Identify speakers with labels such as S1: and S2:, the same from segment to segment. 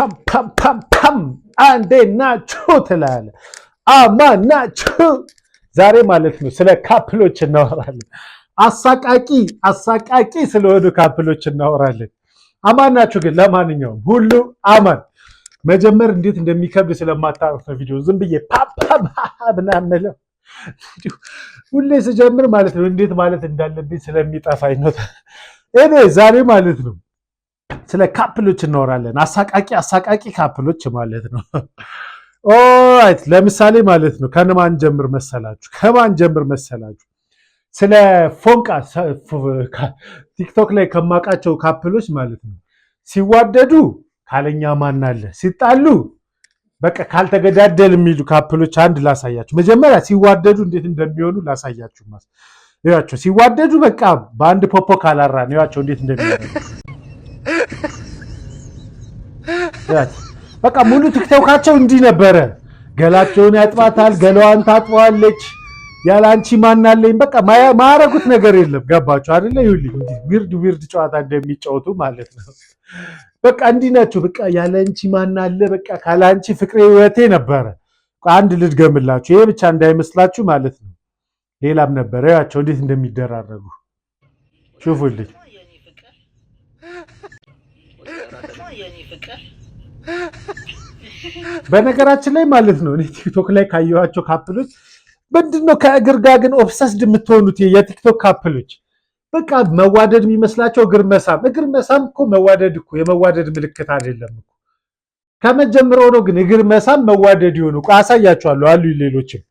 S1: ፓም ፓም ፓም ፓም አንዴ ናችሁ ትላለህ። አማን ናችሁ። ዛሬ ማለት ነው ስለ ካፕሎች እናወራለን። አሳቃቂ ስለሆኑ ካፕሎች እናወራለን። አማን ናችሁ ግን ለማንኛውም ሁሉ አማን። መጀመር እንዴት እንደሚከብድ ስለማታውቁት ነው ቪዲዮ ዝም ብዬ ፓፓ ብናምለው ሁሌ ስጀምር ማለት ነው እንዴት ማለት እንዳለብኝ ስለሚጠፋኝ ነው። እኔ ዛሬ ማለት ነው ስለ ካፕሎች እናወራለን። አሳቃቂ ካፕሎች ማለት ነው። ኦራይት ለምሳሌ ማለት ነው ከማን ጀምር መሰላችሁ? ስለ ፎንቃ ቲክቶክ ላይ ከማውቃቸው ካፕሎች ማለት ነው ሲዋደዱ ካለኛ ማን አለ፣ ሲጣሉ በቃ ካልተገዳደል የሚሉ ካፕሎች አንድ ላሳያችሁ። መጀመሪያ ሲዋደዱ እንዴት እንደሚሆኑ ላሳያችሁ። ያቸው ሲዋደዱ በቃ በአንድ ፖፖ ካላራ ነው ያቸው እንዴት እንደሚያደርጉ በቃ ሙሉ ቲክቶካቸው እንዲህ ነበረ። ገላቸውን ያጥባታል፣ ገላዋን ታጥበዋለች። ያላንቺ ማናለኝ በቃ ማያረጉት ነገር የለም። ገባችሁ አይደለ? ይሁን ዊርድ ጨዋታ እንደሚጫወቱ ማለት ነው። በቃ እንዲህ ናቸው። በቃ ያላንቺ ማናለ በቃ ካላንቺ ፍቅሬ ህይወቴ ነበረ። አንድ ልድገምላችሁ፣ ይሄ ብቻ እንዳይመስላችሁ ማለት ነው። ሌላም ነበረ። ያቸው እንዴት እንደሚደራረጉ ሹፉልኝ። በነገራችን ላይ ማለት ነው እኔ ቲክቶክ ላይ ካየኋቸው ካፕሎች ምንድነው ከእግር ጋር ግን ኦብሰስድ የምትሆኑት የቲክቶክ ካፕሎች በቃ መዋደድ የሚመስላቸው እግር መሳም እኮ መዋደድ እኮ የመዋደድ ምልክት አይደለም እኮ። ከመጀመሪያው ነው ግን እግር መሳም መዋደድ ይሆኑ እኮ። አሳያችኋለሁ አሉ ሌሎችም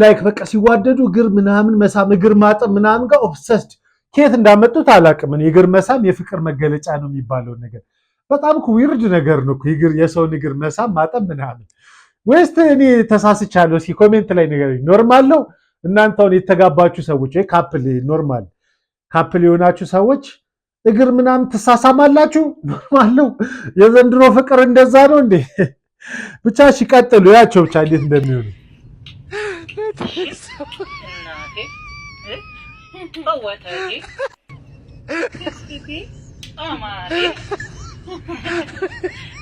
S1: ላይክ በቃ ሲዋደዱ እግር ምናምን መሳም እግር ማጠብ ምናምን ጋር ኦብሰስድ ከየት እንዳመጡት አላውቅም። እግር መሳም የፍቅር መገለጫ ነው የሚባለው ነገር በጣም ዊርድ ነገር ነው። የሰውን እግር መሳም ማጠብ ምናምን ወይስ እኔ ተሳስቻለሁ? እስኪ ኮሜንት ላይ ንገሩኝ። ኖርማል ነው? እናንተውን የተጋባችሁ ሰዎች ወይ ኖርማል ካፕል የሆናችሁ ሰዎች እግር ምናምን ትሳሳማላችሁ? ኖርማል ነው? የዘንድሮ ፍቅር እንደዛ ነው እንዴ? ብቻ ሲቀጥሉ ያቸው ብቻ እንዴት እንደሚሆኑ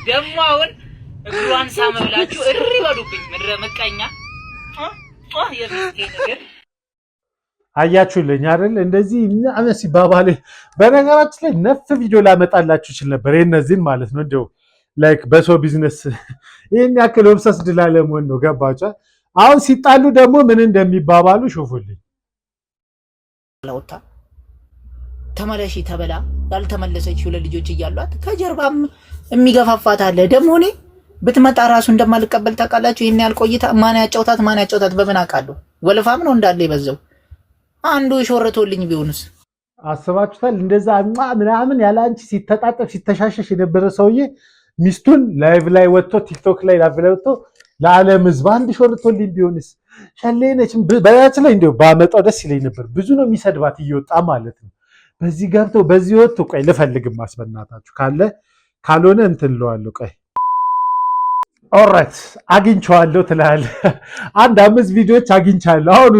S2: ደግሞ አሁን እግሯን ሳመብላችሁ እሪ በሉብኝ። ምድረ መቀኛ ነገር
S1: አያችሁልኝ አይደል? እንደዚህ አመሲ ባባለ በነገራችን ላይ ነፍ ቪዲዮ ላመጣላችሁ ይችላል ነበር የነዚህን ማለት ነው። እንደው ላይክ በሰው ቢዝነስ ይሄን ያክል ኦብሰስ ድላለሞን ነው። ገባችሁ? አሁን ሲጣሉ ደግሞ ምን እንደሚባባሉ ሹፉልኝ።
S2: ለውጣ ተመለሺ ተበላ ያልተመለሰች ሁለት ልጆች እያሏት ከጀርባም የሚገፋፋት አለ። ደግሞ እኔ ብትመጣ ራሱ እንደማልቀበል ታውቃላችሁ። ይሄን ያልቆይታ ማን ያጫውታት በምን አውቃለሁ? ወለፋም ነው እንዳለ ይበዛው አንዱ ሾርቶልኝ ቢሆንስ
S1: አስባችሁታል? እንደዛ ምናምን ያላንቺ ሲተጣጠፍ ሲተሻሸሽ የነበረ ሰውዬ ሚስቱን ላይቭ ላይ ወጥቶ ቲክቶክ ላይ ላይቭ ላይ ወጥቶ ለዓለም ሕዝብ አንድ ሾርቶልኝ ቢሆንስ ሸሌነች በያች ላይ እንደው ባመጣው ደስ ይለኝ ነበር። ብዙ ነው የሚሰድባት እየወጣ ማለት ነው። በዚህ ገብቶ በዚህ ወጥቶ ቆይ ልፈልግም ማስበናታችሁ ካልሆነ እንትን እለዋለሁ። ቆይ ኦልራይት አግኝቼዋለሁ ትላለህ። አንድ 5 ቪዲዮዎች አግኝቻለሁ። አሁን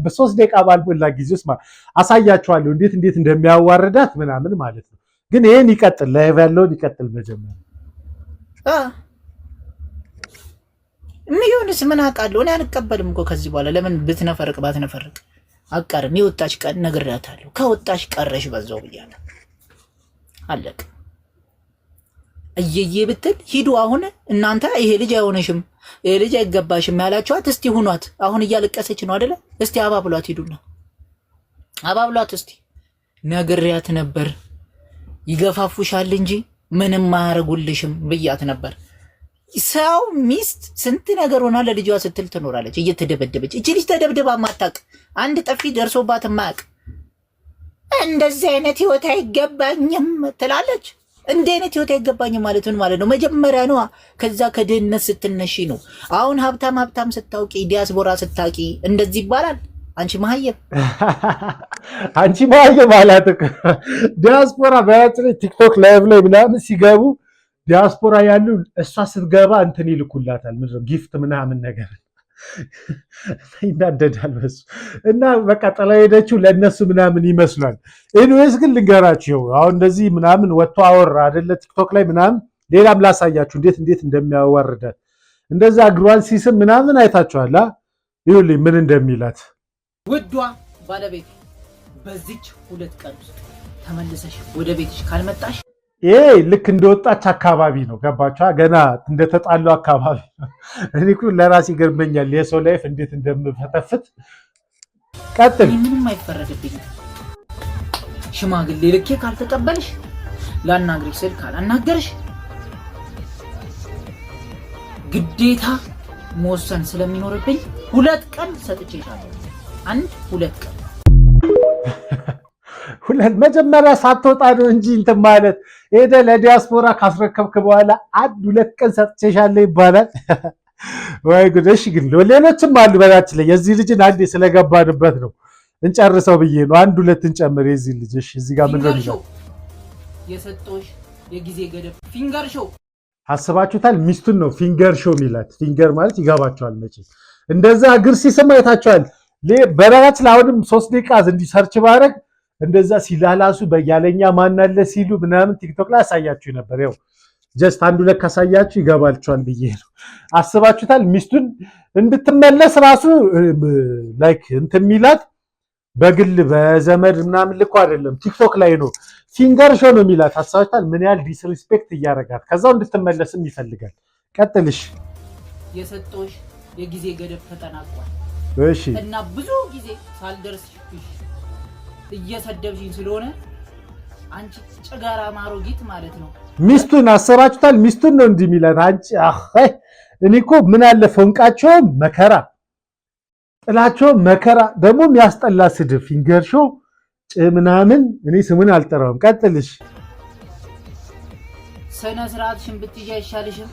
S1: በ3 ደቂቃ ባልሞላ ጊዜ ውስጥ አሳያችኋለሁ እንዴት እንደሚያዋርዳት ምናምን ማለት ነው። ግን ይሄን ይቀጥል ላይቭ ያለውን ይቀጥል መጀመሪያ
S2: ሚሊዮንስ ምን አውቃለሁ እኔ አልቀበልም እኮ ከዚህ በኋላ ለምን ብትነፈርቅ ባትነፈርቅ አቀርም የወጣች ቀን ነግሬያታለሁ። ከወጣች ቀረሽ በዛው ብያለሁ። አለቅ እየየ ብትል ሂዱ። አሁን እናንተ ይሄ ልጅ አይሆነሽም ይሄ ልጅ አይገባሽም ያላችኋት እስቲ ሁኗት። አሁን እያለቀሰች ነው አይደለ? እስቲ አባብሏት፣ ሂዱና አባብሏት እስቲ። ነግሬያት ነበር ይገፋፉሻል እንጂ ምንም ማያረጉልሽም ብያት ነበር። ሰው ሚስት ስንት ነገር ሆና ለልጇ ስትል ትኖራለች እየተደበደበች። እቺ ልጅ ተደብድባ ማታቅ አንድ ጠፊ ደርሶባት ማያቅ እንደዚህ አይነት ህይወት አይገባኝም ትላለች። እንደ አይነት ህይወት አይገባኝም ማለት ምን ማለት ነው? መጀመሪያ ነው ከዛ ከድህነት ስትነሺ ነው። አሁን ሀብታም ስታውቂ ዲያስፖራ ስታውቂ እንደዚህ ይባላል። አንቺ መሀየም
S1: ማለት ዲያስፖራ በያጽሪ ቲክቶክ ላይቭ ላይ ምናምን ሲገቡ ዲያስፖራ ያሉ እሷ ስትገባ እንትን ይልኩላታል ምንድነው ጊፍት ምናምን ነገር ይናደዳል በሱ እና በቃ ጥላ ሄደችው ለነሱ ምናምን ይመስላል። ኤኒዌይስ ግን ልንገራችሁ አሁን እንደዚህ ምናምን ወጥቶ አወራ አይደለ ቲክቶክ ላይ ምናምን ሌላም ላሳያችሁ እንዴት እንደሚያዋርዳት እንደዛ እግሯን ሲስም ምናምን አይታችኋል። ይኸውልኝ ምን እንደሚላት
S2: ውዷ ባለቤት በዚች 2 ቀን ውስጥ ተመልሰሽ ወደ ቤትሽ ካልመጣሽ
S1: ይሄ ልክ እንደወጣች አካባቢ ነው። ገባችኋ? ገና እንደተጣሉ አካባቢ ነው። እኔ እኮ ለራሴ ይገርመኛል የሰው ላይፍ እንዴት እንደምፈተፍት። ቀጥል።
S2: ምንም አይፈረድብኝም። ሽማግሌ ልኬ ካልተቀበልሽ ላናግርሽ ስል ካላናገርሽ ግዴታ መወሰን ስለሚኖርብኝ 2 ቀን ሰጥቼሻለሁ። 2 ቀን
S1: መጀመሪያ ሳትወጣ ነው እንጂ እንትን ማለት ሄደ ለዲያስፖራ ካስረከብክ በኋላ 2 ቀን ሰጥቼሻለሁ ይባላል። ወይ ጉድ! እሺ ግን ሌሎችም አሉ። በላችን ላይ የዚህ ልጅን አንዴ ስለገባንበት ነው እንጨርሰው ብዬ ነው 1-2 እንጨምር የዚህ ልጅ። እሺ እዚህ ጋር ምን ነው
S2: የሰጠሁሽ የጊዜ ገደብ ፊንገር ሾው
S1: አስባችሁታል? ሚስቱን ነው ፊንገር ሾው የሚላት። ፊንገር ማለት ይገባቸዋል መቼ እንደዛ እግር ሲስም አይታችኋል። በነገራችን ላይ አሁንም 3 ደቂቃ እንዲሰርች ባረግ እንደዛ ሲላላሱ በያለኛ ማን አለ ሲሉ ምናምን ቲክቶክ ላይ አሳያችሁ ነበር። ያው ጀስት 1-2 ካሳያችሁ ይገባችኋል ብዬ ነው። አስባችሁታል? ሚስቱን እንድትመለስ ራሱ ላይክ እንትን የሚላት በግል በዘመድ ምናምን ልኮ አይደለም ቲክቶክ ላይ ነው ፊንገር ሾው ነው የሚላት። አስባችሁታል? ምን ያህል ዲስሪስፔክት እያረጋት ከዛው እንድትመለስም ይፈልጋል። ቀጥልሽ
S2: የሰጠሁሽ የጊዜ ገደብ ተጠናቋል።
S1: እሺ
S2: እና ብዙ ጊዜ ሳልደርስሽ እየሰደብሽኝ ስለሆነ አንቺ ጭጋራ ማሮጊት ማለት ነው።
S1: ሚስቱን አሰባችሁታል? ሚስቱን ነው እንዲህ የሚላት። አንቺ እኔ እኮ ምን አለ ፎንቃቸው መከራ ጥላቸው መከራ ደግሞ የሚያስጠላ ስድብ ፊንገር ሾው ምናምን እኔ ስሙን አልጠራውም። ቀጥልሽ
S2: ስነ ስርዓትሽን ብትይዣ አይሻልሽም?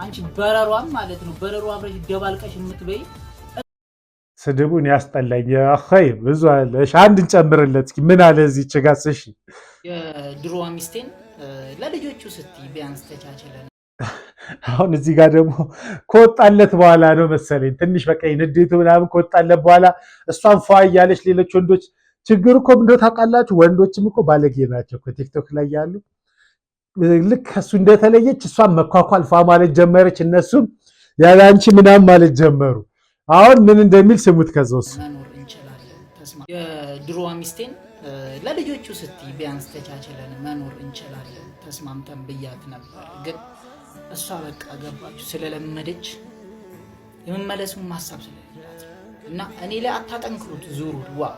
S2: አንቺ በረሯም ማለት ነው በረሯ አብረሽ ደባልቀሽ የምትበይ
S1: ስድቡን ያስጠላኝ። አይ ብዙ አለ። እሺ አንድ እንጨምርለት እስኪ ምን አለ እዚህ ጭጋስ። እሺ
S2: የድሮዋ ሚስቴን ለልጆቹ ስትይ ቢያንስ ተቻችለን።
S1: አሁን እዚህ ጋር ደግሞ ከወጣለት በኋላ ነው መሰለኝ ትንሽ በቃ ንዴቱ ምናምን ከወጣለት በኋላ እሷን ፏ እያለች ሌሎች ወንዶች ችግሩ እኮ ምንድነው ታውቃላችሁ? ወንዶችም እኮ ባለጌ ናቸው እኮ ቲክቶክ ላይ ያሉ። ልክ እሱ እንደተለየች እሷን መኳኳል ፏ ማለት ጀመረች፣ እነሱም ያለ አንቺ ምናምን ማለት ጀመሩ። አሁን ምን እንደሚል ስሙት። ከዛውስ
S2: መኖር እንችላለን የድሮዋ ሚስቴን ለልጆቹ ስትይ ቢያንስ ተቻችለን መኖር እንችላለን ተስማምተን ብያት ነበር። ግን እሷ በቃ ገባችሁ ስለለመደች የመመለሱን ማሳብ ስለሌላት እና እኔ ላይ አታጠንክሩት ዙሩ ዋ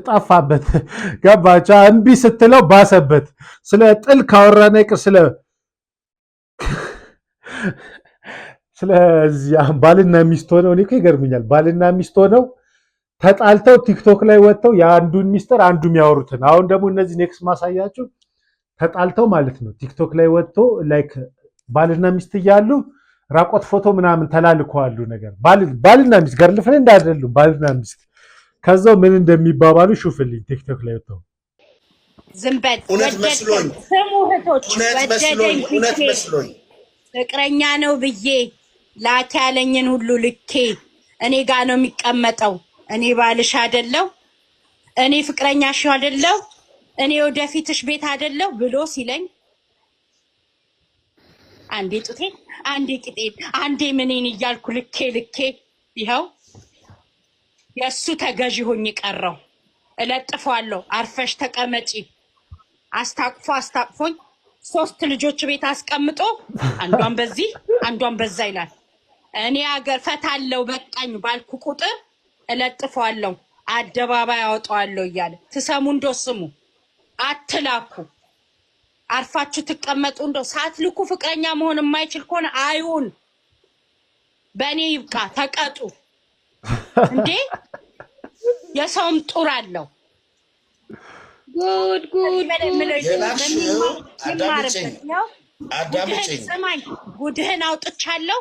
S1: ጠፋበት። ገባችሁ? እምቢ ስትለው ባሰበት። ስለ ጥል ካወራና ይቅር ስለዚህ ባልና ሚስት ሆነው እኔ እኮ ይገርምኛል። ባልና ሚስት ሆነው ተጣልተው ቲክቶክ ላይ ወጥተው የአንዱን ሚስጥር አንዱ የሚያወሩትን። አሁን ደግሞ እነዚህ ኔክስት ማሳያችሁ ተጣልተው ማለት ነው ቲክቶክ ላይ ወጥቶ ላይክ ባልና ሚስት እያሉ ራቆት ፎቶ ምናምን ተላልከዋሉ ነገር ባልና ሚስት ገርል ፍሬንድ አይደሉም ባልና ሚስት። ከዛው ምን እንደሚባባሉ ሹፍልኝ ቲክቶክ ላይ ወጥተው
S3: ዝምበል እውነት መስሎኝ ስሙ እህቶች እውነት መስሎኝ ፍቅረኛ ነው ብዬ ላኪ ያለኝን ሁሉ ልኬ እኔ ጋር ነው የሚቀመጠው። እኔ ባልሽ አይደለው፣ እኔ ፍቅረኛሽ አይደለው፣ እኔ ወደፊትሽ ቤት አይደለው ብሎ ሲለኝ አንዴ ጡቴን አንዴ ቂጤን አንዴ ምኔን እያልኩ ልኬ ይኸው የእሱ ተገዥ ሆኜ ቀረው። እለጥፈዋለሁ አርፈሽ ተቀመጪ አስታቅፎኝ 3 ልጆች ቤት አስቀምጦ አንዷን በዚህ አንዷን በዛ ይላል። እኔ አገር ፈታለው በቃኝ ባልኩ ቁጥር እለጥፈዋለሁ አደባባይ አወጣዋለሁ እያለ ትሰሙ እንደው ስሙ። አትላኩ አርፋችሁ ትቀመጡ። እንደው ሳትልኩ ፍቅረኛ መሆን የማይችል ከሆነ አይሁን። በእኔ ይብቃ ተቀጡ። እንዴ የሰውም ጡር አለው። ጉድ ስማኝ፣ ጉድህን አውጥቻለሁ።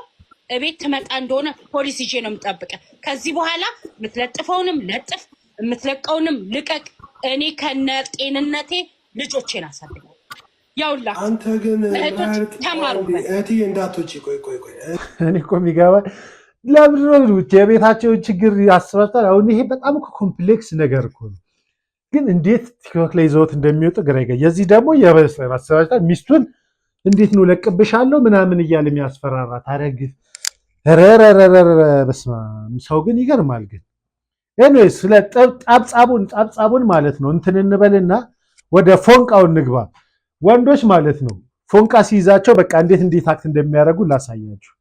S3: እቤት ትመጣ እንደሆነ ፖሊስ ይዤ ነው የምጠብቀህ። ከዚህ በኋላ የምትለጥፈውንም ለጥፍ የምትለቀውንም ልቀቅ። እኔ ከነ ጤንነቴ ልጆቼን አሳድጋለሁ። ያውላ
S4: አንተ ግን
S2: ተማሩበት።
S4: እህትዬ እንዳትወጪ። ቆይ
S1: እኔ እኮ የሚገባኝ ለምንድን ነው የቤታቸውን ችግር ያስባታል። አሁን ይሄ በጣም ኮምፕሌክስ ነገር እኮ ነው። ግን እንዴት ቲክቶክ ላይ ይዘውት እንደሚወጡ ግራ ይገባኛል። የዚህ ደግሞ የበሰባታ ሚስቱን እንዴት ነው ለቅብሻለሁ ምናምን እያለ የሚያስፈራራ ታረግ ረረረረ በስመ አብ። ሰው ግን ይገርማል። ግን ኤኒዌይስ ስለ ጣብጻቡን ማለት ነው እንትን እንበልና ወደ ፎንቃው እንግባ። ወንዶች ማለት ነው ፎንቃ ሲይዛቸው በቃ እንዴት አክት እንደሚያደርጉ ላሳያችሁ።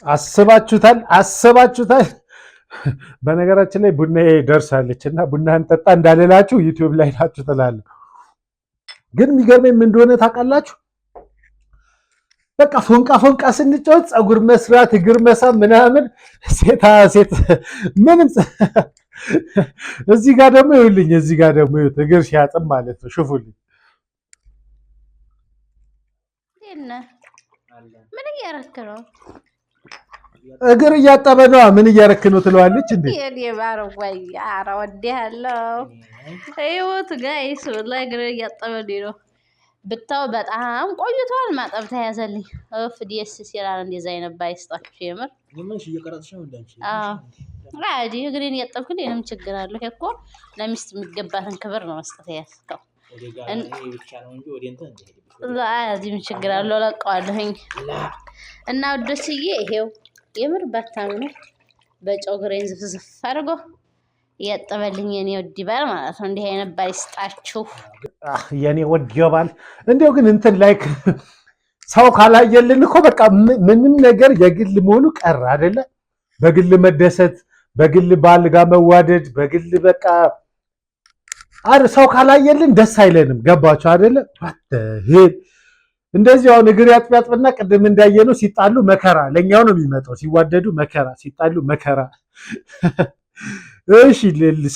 S1: አስባችሁታል። በነገራችን ላይ ቡና ደርሳለች እና ቡና እንጠጣ እንዳልላችሁ ዩቲዩብ ላይ ናችሁ ትላለህ። ግን የሚገርመኝ ምን እንደሆነ ታውቃላችሁ? በቃ ፎንቃ ስንጫወት ፀጉር መስራት እግር መሳም ምናምን ሴት ምንም እዚህ ጋር ደግሞ ይኸውልኝ እግር ሲያጥም ማለት ነው። ሽፉልኝ
S4: ምን እያረክ ነው?
S1: እግር እያጠበ ነው። ምን እያረክ ነው ትለዋለች እንዴ?
S4: የኔ ባረዋይ አራ ወዲያለው ህይወት ጋይስ ለእግር እያጠበ ነው። ብታው በጣም ቆይቷል። ማጠብ ተያዘልኝ። ደስ ሲላል እንደዛ አይነት ባይስጣችሁ የምር
S5: ምን እየቀረጥሽ ነው እንዳንቺ?
S4: አዲ እግሬን እያጠብኩኝ ምንም ችግር አለው እኮ። ለሚስት የሚገባትን ክብር ነው መስጠት ያስከው ላዚም ችግር አለው። ለቀዋለሁኝ እና ወደስዬ ይሄው የምር ባታምኑ በጨው ግሬን ዝፍዝፍ አድርጎ እያጠበልኝ የኔ ወድ ባል ማለት ነው። እንዲህ አይነት ባል ይስጣችሁ
S1: የኔ ወድ ባል። እንዲያው ግን እንትን ላይክ ሰው ካላየልን እኮ በቃ ምንም ነገር የግል መሆኑ ቀረ አይደለ? በግል መደሰት፣ በግል ባል ጋር መዋደድ፣ በግል በቃ ሰው ካላየልን ደስ አይለንም። ገባችሁ አይደለ? እንደዚህ አሁን እግር ያጥብና ቅድም እንዳየነው ሲጣሉ መከራ ለኛው ነው የሚመጣው። ሲዋደዱ መከራ፣ ሲጣሉ መከራ። እሺ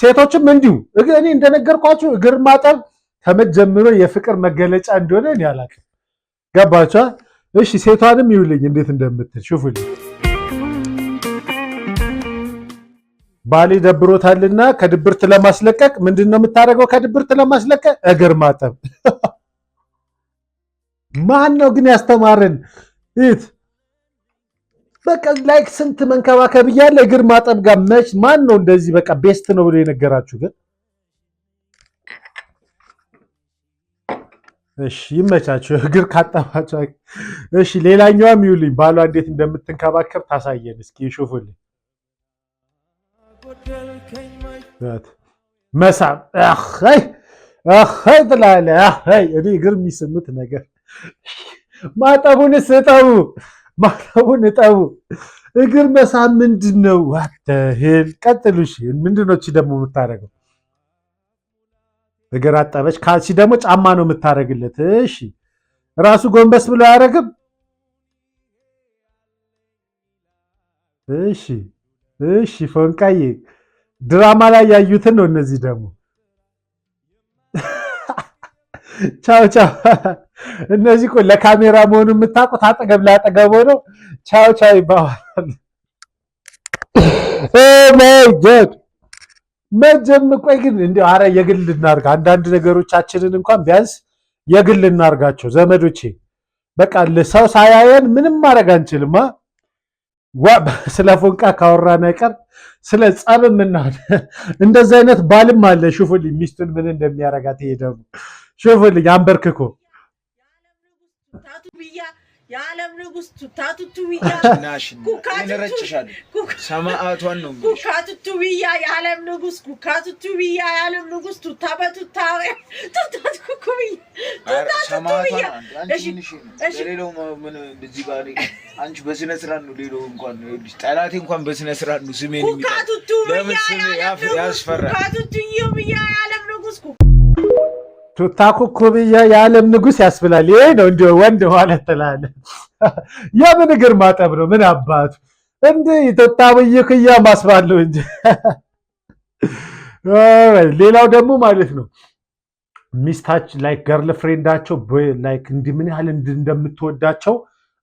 S1: ሴቶችም እንዲሁ እኔ እንደነገርኳችሁ እግር ማጠብ ከመጀመሩ የፍቅር መገለጫ እንደሆነ እኔ አላውቅም። ገባችሁ? እሺ ሴቷንም ይውልኝ እንዴት እንደምትል ሹፉልኝ። ባሌ ደብሮታልና ከድብርት ለማስለቀቅ ምንድነው የምታደርገው? ከድብርት ለማስለቀቅ እግር ማጠብ። ማን ነው ግን ያስተማረን? እት በቃ ላይክ ስንት መንከባከብ እያለ እግር ማጠብ ጋር መች ማን ነው እንደዚህ በቃ ቤስት ነው ብሎ የነገራችሁ? ግን እሺ ይመቻችሁ እግር ካጠባችሁ። እሺ ሌላኛዋም ይውልኝ ባሏ እንዴት እንደምትንከባከብ ታሳየን እስኪ ሹፉልኝ። መሳም ትላለህ። እኔ እግር የሚስሙት ነገር ማጠቡን እጠቡ። እግር መሳም ምንድን ነው? ዋተህል ቀጥሉ። እሺ ምንድን ነው እቺ ደግሞ የምታደርገው? እግር አጠበች ካልሲ ደግሞ ጫማ ነው የምታደርግለት። እሺ ራሱ ጎንበስ ብሎ አያደርግም? እሺ ፎንቃዬ ድራማ ላይ ያዩትን ነው እነዚህ ደግሞ ቻው። እነዚህ እኮ ለካሜራ መሆኑን የምታውቁት አጠገብ ላጠገብ ሆነው ቻው ይባባል። ማይ ጋድ መጀም ቆይ ግን እንዲያው አረ የግል እናርጋ። አንዳንድ ነገሮቻችንን እንኳን ቢያንስ የግል እናርጋቸው ዘመዶቼ። በቃ ሰው ሳያየን ምንም ማድረግ አንችልም። ስለ ፎንቃ ካወራን አይቀር ስለ ጸብም እንደዚህ አይነት ባልም አለ። ሹፉልኝ ሚስቱን ምን እንደሚያረጋት። ይሄ ደግሞ ሹፉልኝ አንበርክኮ
S6: የዓለም ንጉስ ታቱቱ ብያ ሰማዕቷን ነው ኩካቱቱ ብያ የዓለም ንጉስ ኩካቱቱ ብያ የዓለም ንጉስ ቱታ በቱታ ቱታት ኩኩ ብያ ሰማዕቷን አንቺ ሌላው ምን እዚህ ጋር አንቺ በስነ ስርዓት ነው። ሌላው እንኳን ጠላቴ እንኳን በስነ ስርዓት ነው ስሜን
S5: ኩካቱቱ
S6: ለምን ስሜ ያስፈራል?
S5: ኩካቱቱ ብያ የዓለም ንጉስ
S1: ቱታ ኩኩ ብያ የዓለም ንጉስ ያስብላል። ይሄ ነው እንደ ወንድ ማለት ትላለህ። የምን እግር ማጠብ ነው? ምን አባቱ እንደ ቱታ ብይክያ ማስባለው እንጂ። ሌላው ደግሞ ማለት ነው ሚስታች ላይክ ገርል ፍሬንዳቸው ላይክ እንዲህ ምን ያህል እንደምትወዳቸው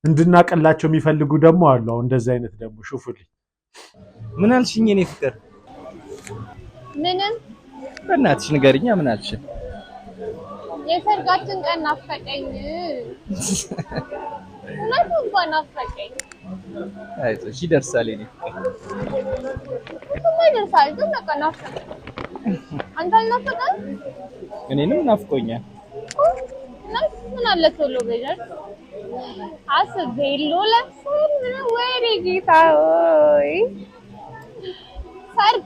S1: እንድናቀላቸው የሚፈልጉ ደግሞ አሉ። አሁን እንደዚህ አይነት ደግሞ ሹፉልኝ።
S7: ምን አልሽኝ የኔ ፍቅር?
S8: ምንም
S7: በእናትሽ ንገሪኛ ምን አልሽ?
S8: የሰርጋችን ቀን ናፈቀኝ። እውነት እንኳን ናፈቀኝ።
S7: አይዞሽ ይደርሳል የኔ ፍቅር።
S8: ይደርሳል ግን በቃ ናፈቀኝ። አንተ አልናፈቀም?
S7: እኔንም ናፍቆኛል።
S8: ምን አለ ቶሎ በደር አስቤሎ ለሰር ምን ወሬ ጌታ ሆይ ሰርግ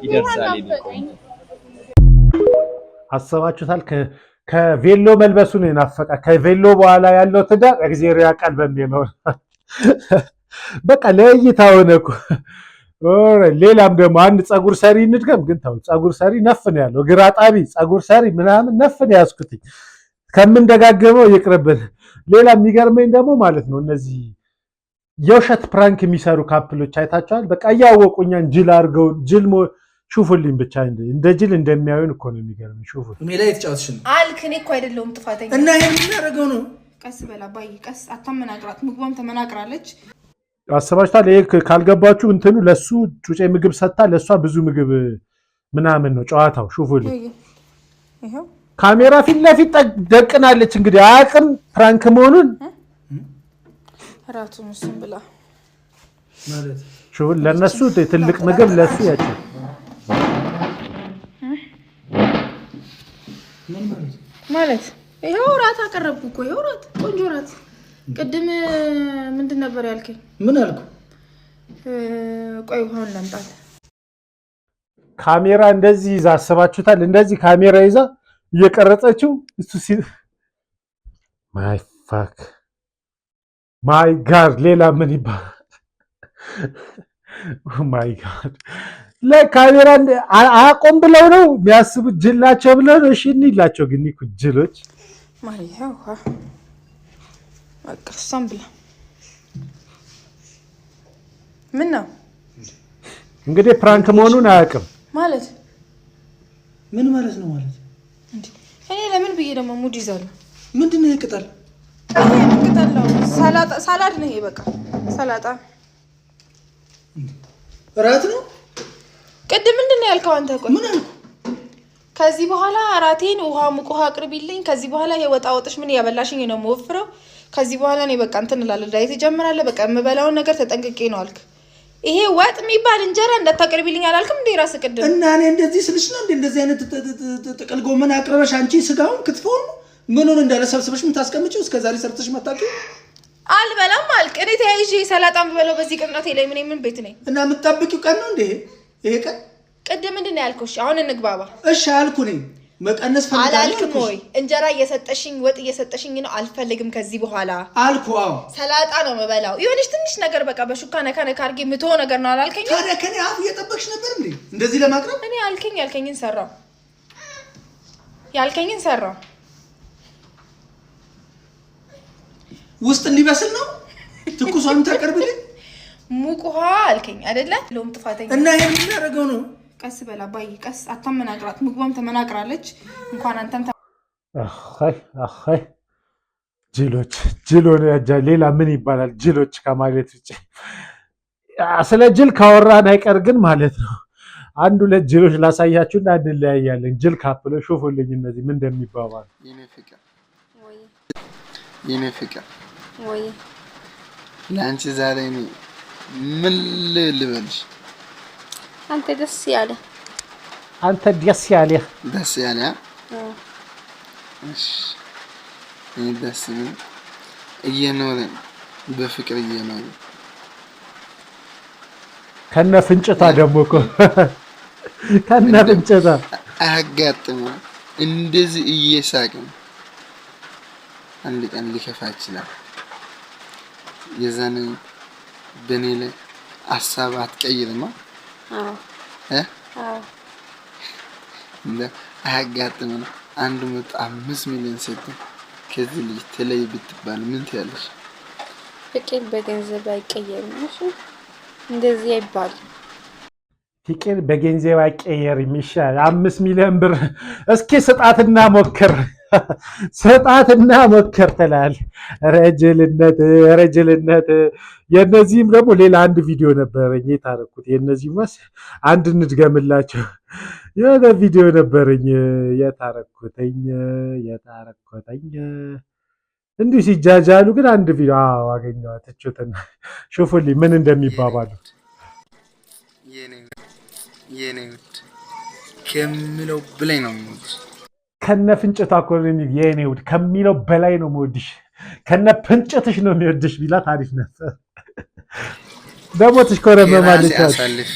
S7: ይደርሳል።
S1: አሰባችሁታል? ከቬሎ መልበሱ ነው የናፈቃ። ከቬሎ በኋላ ያለው ትዳር እግዚአብሔር ያውቃል በሚለው በቃ ለእይታ ሆነ እኮ። ሌላም ደግሞ አንድ ፀጉር ሰሪ እንድገም ግን ተው፣ ፀጉር ሰሪ ነፍ ነው ያለው። እግር አጣቢ ፀጉር ሰሪ ምናምን ነፍ ነው ያዝኩት። ከምንደጋገመው ይቅርብን። ሌላ የሚገርመኝ ደግሞ ማለት ነው እነዚህ የውሸት ፕራንክ የሚሰሩ ካፕሎች አይታቸዋል። በቃ እያወቁ እኛን ጅል አድርገው ጅል ሹፉልኝ ብቻ እንደ ጅል እንደሚያዩን እኮ ነው የሚገርመኝ። ሹፉ
S6: እኔ ላይ የተጫወትሽ ነው
S5: አልክ። እኔ እኮ አይደለሁም ጥፋተኛ
S6: እና ይሄን ምን ያደርገው ነው?
S5: ቀስ በላ ባይ ቀስ አታመናቅራት። ምግቧም ተመናቅራለች።
S1: አስባችኋል? ይሄ ካልገባችሁ እንትኑ ለሱ ጩጬ ምግብ ሰጣ፣ ለሷ ብዙ ምግብ ምናምን ነው ጨዋታው። ሹፉልኝ
S5: ይሄው
S1: ካሜራ ፊት ለፊት ደቅናለች። እንግዲህ አያውቅም ፕራንክ መሆኑን።
S5: ራቱን እሱን ብላ
S6: ማለት
S1: ሹፉል ለነሱ ትልቅ ምግብ ለሱ ያቺ
S5: ማለት ይሄው ራት አቀረብኩ እኮ ይሄው ራት፣ ቆንጆ ራት። ቅድም ምንድን ነበር ያልከኝ?
S6: ምን አልኩ?
S5: ቆይ ውሃውን ላምጣት።
S1: ካሜራ እንደዚህ ይዛ አስባችሁታል? እንደዚህ ካሜራ ይዛ እየቀረጸችው እሱ ማይ ፋክ ማይ ጋድ ሌላ ምን ይባላል? ማይ ጋድ ለካሜራ አቆም ብለው ነው የሚያስቡት። ጅላቸው ብለው ነው። እሺ እንይላቸው ግን እኮ ጅሎች
S5: ማሪያው በቃ እሷም ብላ ምን ነው
S1: እንግዲህ ፕራንክ መሆኑን አያውቅም
S5: ማለት
S6: ምን ማለት ነው ማለት
S5: እንዴ? እኔ ለምን ብዬ ደግሞ ሙድ ይዛለሁ።
S6: ምንድን ነው ይቅጣል?
S5: ይሄ ቅጠላው ሳላድ ነው። ይሄ በቃ ሰላጣ
S6: እራት ነው።
S5: ቅድም ምንድን ነው ያልከው አንተ? ቆይ
S6: ምን አልኩ?
S5: ከዚህ በኋላ አራቴን ውሃ ሙቅ ውሃ አቅርቢልኝ። ከዚህ በኋላ ይሄ ወጣ ወጥሽ ምን ያበላሽኝ ነው የምወፍረው። ከዚህ በኋላ እኔ በቃ እንትን እላለሁ፣ ዳይት እጀምራለሁ። በቃ የምበላውን ነገር ተጠንቅቄ ነው አልክ። ይሄ ወጥ የሚባል እንጀራ እንዳታቀርቢልኝ አላልክም እንዴ ራስህ ቅድም?
S6: እና እኔ እንደዚህ ስልሽ ነው እንዴ እንደዚህ አይነት ጥቅል ጎመን አቅርበሽ አንቺ ስጋውን ክትፎውን ምኑን እንዳለ ሰብስበሽ የምታስቀምጪው? እስከዛሬ ሰርተሽ መጣቂ
S5: አልበላም አልክ። እኔ ተያይዤ ሰላጣም ብበለው በዚህ ቅጥነቴ ላይ ምን ቤት ነኝ?
S6: እና የምትጠብቂው ቀን ነው እንዴ ይሄ ቀን?
S5: ቅድም ምንድን ነው ያልኩሽ? አሁን እንግባባ።
S6: እሺ አልኩ። እኔ መቀነስ ፈልጋለሁ
S5: አላልክም ወይ? እንጀራ እየሰጠሽኝ ወጥ እየሰጠሽኝ ነው። አልፈልግም ከዚህ በኋላ አልኩ። አዎ ሰላጣ ነው የምበላው። የሆነች ትንሽ ነገር በቃ በሹካ ነካ ነካ አድርጌ የምትሆን ነገር ነው አላልከኝ?
S6: ታዲያ ከኔ አፍ እየጠበቅሽ ነበር እንዴ እንደዚህ ለማቅረብ?
S5: እኔ ያልከኝን ሰራው። ያልከኝን ሰራው።
S6: ውስጥ እንዲበስል ነው ትኩሷን ታቀርብልኝ።
S5: ሙቅ ውሃ አልከኝ አይደለ? ለውም ጥፋተኛ
S6: እና ይሄን ምን ያደርገው ነው?
S5: ቀስ በላ ባይ ቀስ አታመናቅራት። ምግቧም ተመናቅራለች። እንኳን አንተም
S1: አይ ጅሎች ጅሎ ነው ያጃ። ሌላ ምን ይባላል ጅሎች ከማለት ውጭ? ስለ ጅል ካወራን አይቀር ግን ማለት ነው አንድ ሁለት ጅሎች ላሳያችሁና እንለያያለን። ጅል ካፕሎ ሹፉልኝ እነዚህ ምን እንደሚባባሉ።
S9: የኔ ፍቅር ወይ ለአንቺ ዛሬ ምን ልበልሽ?
S4: አንተ ደስ ያለ
S9: ደስ ያለ እሺ ደስ ምን እየኖርን በፍቅር እየኖርን
S1: ከነ ፍንጭታ ደግሞ እኮ ከነ ፍንጭታ
S9: አጋጥሞ እንደዚህ እየሳቅን አንድ ቀን ሊከፋ ይችላል። የዛኔ በኔ ላይ ሀሳብ አትቀይርማ? እንደ አያጋጥምም። 105 ሚሊዮን ሰጥተን ከዚህ ልጅ ተለይ ብትባል ምን ትያለሽ?
S4: ፍቅር በገንዘብ አይቀየርም። እሺ እንደዚህ አይባልም።
S1: ፍቅር በገንዘብ አይቀየርም። ይሻል 5 ሚሊዮን ብር እስኪ ስጣትና ሞክር። ሰጣትና ሞከር ትላለህ። ረጅልነት የነዚህም ደግሞ ሌላ አንድ ቪዲዮ ነበረኝ የታረኩት። የነዚህማስ አንድ እንድገምላቸው የሆነ ቪዲዮ ነበረኝ የታረኩተኝ እንዲሁ ሲጃጃሉ ግን አንድ ቪዲዮ አገኘኋት። እችትና ሹፉልኝ ምን እንደሚባባሉ
S9: የኔ ውድ ከምለው በላይ ነው የምወድሽ።
S1: ከነ ፍንጭቷ እኮ ነው የኔ ውድ ከሚለው በላይ ነው የምወድሽ። ከነ ፍንጭትሽ ነው የሚወድሽ ቢላት አሪፍ ነበር። ደግሞ ትሽኮረመማለች።
S9: አሳልፍ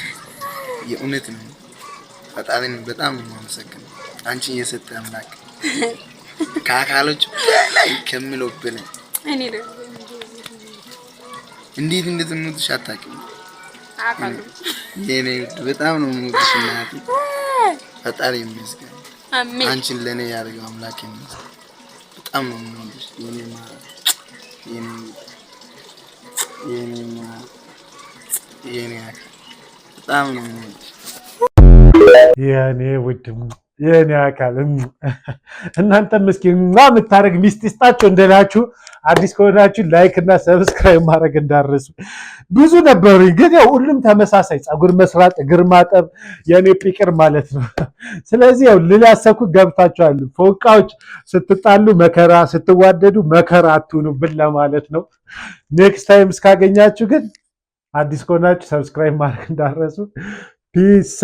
S9: የእውነት ነው። ፈጣሪን በጣም ነው የማመሰግነው። አንቺን የሰጠ አምላክ ከአካሎች በላይ ከምለው በላይ
S3: እኔ ደግሞ
S9: እንዴት እንደምወድሽ አታውቂም። የኔ ውድ በጣም ነው የምወድሽ እናቴ። ፈጣሪ ይመስገን አንቺን ለእኔ ያደርገው አምላክ ይመስገን። በጣም ነው የምወድሽ የኔ አካል በጣም ነው የምወድሽ
S1: የኔ ውድ የኔ አካል። እናንተም እስኪ የምታደርግ ሚስት ይስጣቸው እንደላችሁ። አዲስ ከሆናችሁ ላይክ እና ሰብስክራይብ ማድረግ እንዳረሱ። ብዙ ነበሩኝ ግን ያው ሁሉም ተመሳሳይ ፀጉር መስራት፣ እግር ማጠብ፣ የኔ ፒቅር ማለት ነው። ስለዚህ ያው ልላሰብኩት ገብታችኋል። ፎቃዎች ስትጣሉ መከራ፣ ስትዋደዱ መከራ አትሁኑብን ለማለት ነው። ኔክስት ታይም እስካገኛችሁ ግን አዲስ ከሆናችሁ ሰብስክራይብ ማድረግ እንዳረሱ። ፒሳ